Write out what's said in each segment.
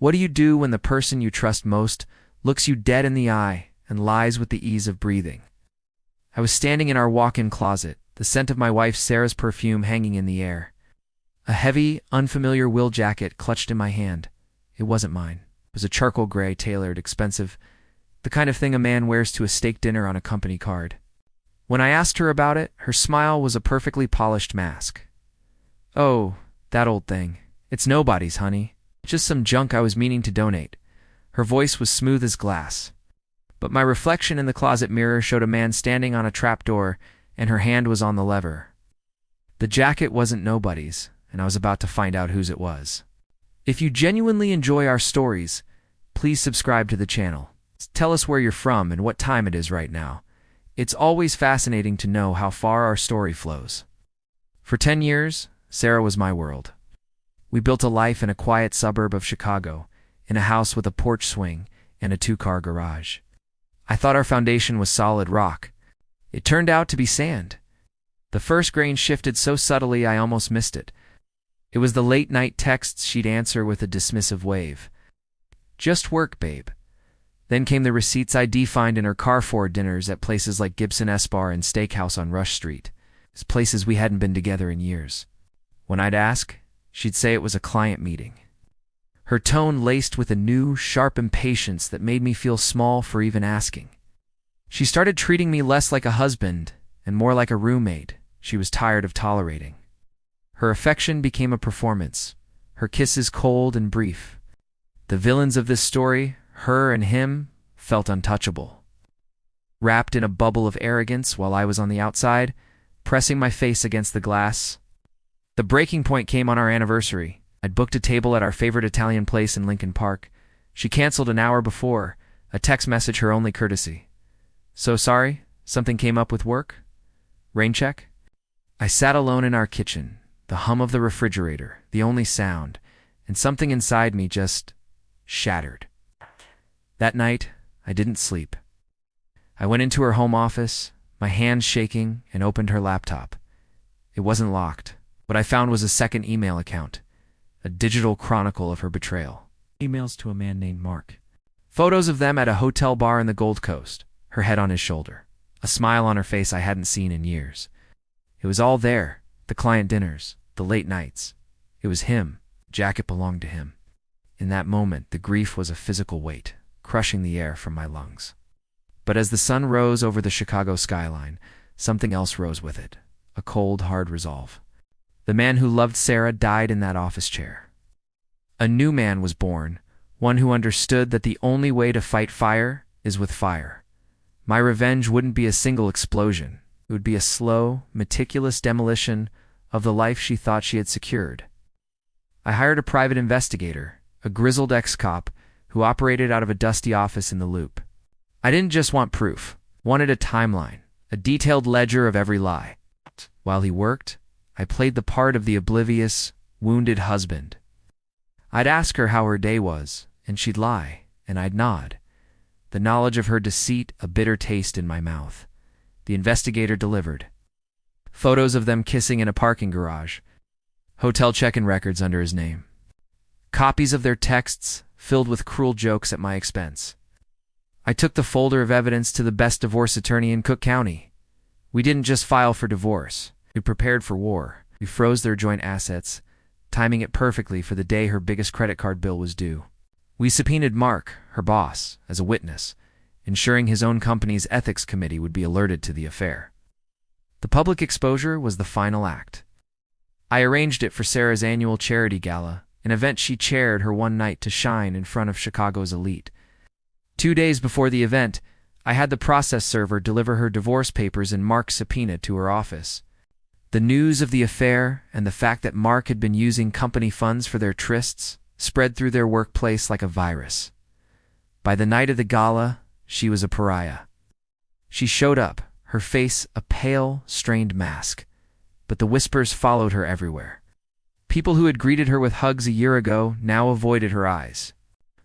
What do you do when the person you trust most looks you dead in the eye and lies with the ease of breathing? I was standing in our walk-in closet, the scent of my wife Sarah's perfume hanging in the air. A heavy, unfamiliar wool jacket clutched in my hand. It wasn't mine. It was a charcoal gray, tailored, expensive, the kind of thing a man wears to a steak dinner on a company card. When I asked her about it, her smile was a perfectly polished mask. "Oh, that old thing. It's nobody's, honey. Just some junk I was meaning to donate." Her voice was smooth as glass. But my reflection in the closet mirror showed a man standing on a trapdoor, and her hand was on the lever. The jacket wasn't nobody's, and I was about to find out whose it was. If you genuinely enjoy our stories, please subscribe to the channel. Tell us where you're from and what time it is right now. It's always fascinating to know how far our story flows. For 10 years, Sarah was my world. We built a life in a quiet suburb of Chicago, in a house with a porch swing and a 2-car garage. I thought our foundation was solid rock. It turned out to be sand. The first grain shifted so subtly I almost missed it. It was the late-night texts she'd answer with a dismissive wave. "Just work, babe." Then came the receipts I'd find in her car for dinners at places like Gibson S-Bar and Steakhouse on Rush Street, places we hadn't been together in years. When I'd ask, she'd say it was a client meeting. Her tone laced with a new, sharp impatience that made me feel small for even asking. She started treating me less like a husband and more like a roommate she was tired of tolerating. Her affection became a performance, her kisses cold and brief. The villains of this story, her and him, felt untouchable. Wrapped in a bubble of arrogance while I was on the outside, pressing my face against the glass. The breaking point came on our anniversary. I'd booked a table at our favorite Italian place in Lincoln Park. She canceled an hour before, a text message her only courtesy. "So sorry, something came up with work? Rain check?" I sat alone in our kitchen, the hum of the refrigerator, the only sound, and something inside me just shattered. That night, I didn't sleep. I went into her home office, my hands shaking, and opened her laptop. It wasn't locked. What I found was a second email account, a digital chronicle of her betrayal. Emails to a man named Mark. Photos of them at a hotel bar in the Gold Coast, her head on his shoulder, a smile on her face I hadn't seen in years. It was all there, the client dinners, the late nights. It was him. The jacket belonged to him. In that moment, the grief was a physical weight, crushing the air from my lungs. But as the sun rose over the Chicago skyline, something else rose with it, a cold, hard resolve. The man who loved Sarah died in that office chair. A new man was born, one who understood that the only way to fight fire is with fire. My revenge wouldn't be a single explosion. It would be a slow, meticulous demolition of the life she thought she had secured. I hired a private investigator, a grizzled ex-cop who operated out of a dusty office in the Loop. I didn't just want proof, wanted a timeline, a detailed ledger of every lie. While he worked, I played the part of the oblivious, wounded husband. I'd ask her how her day was, and she'd lie, and I'd nod. The knowledge of her deceit a bitter taste in my mouth. The investigator delivered. Photos of them kissing in a parking garage. Hotel check-in records under his name. Copies of their texts filled with cruel jokes at my expense. I took the folder of evidence to the best divorce attorney in Cook County. We didn't just file for divorce. We prepared for war. We froze their joint assets, timing it perfectly for the day her biggest credit card bill was due. We subpoenaed Mark, her boss, as a witness, ensuring his own company's ethics committee would be alerted to the affair. The public exposure was the final act. I arranged it for Sarah's annual charity gala, an event she chaired her one night to shine in front of Chicago's elite. 2 days before the event, I had the process server deliver her divorce papers and Mark's subpoena to her office. The news of the affair and the fact that Mark had been using company funds for their trysts spread through their workplace like a virus. By the night of the gala, she was a pariah. She showed up, her face a pale, strained mask, but the whispers followed her everywhere. People who had greeted her with hugs a year ago now avoided her eyes.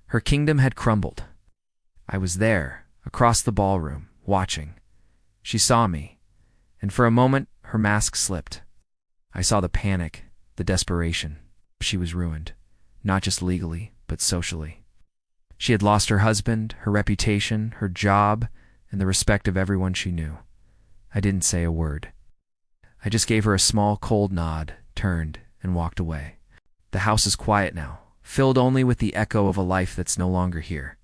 Her kingdom had crumbled. I was there, across the ballroom, watching. She saw me, and for a moment her mask slipped. I saw the panic, the desperation. She was ruined, not just legally, but socially. She had lost her husband, her reputation, her job, and the respect of everyone she knew. I didn't say a word. I just gave her a small, cold nod, turned, and walked away. The house is quiet now, filled only with the echo of a life that's no longer here.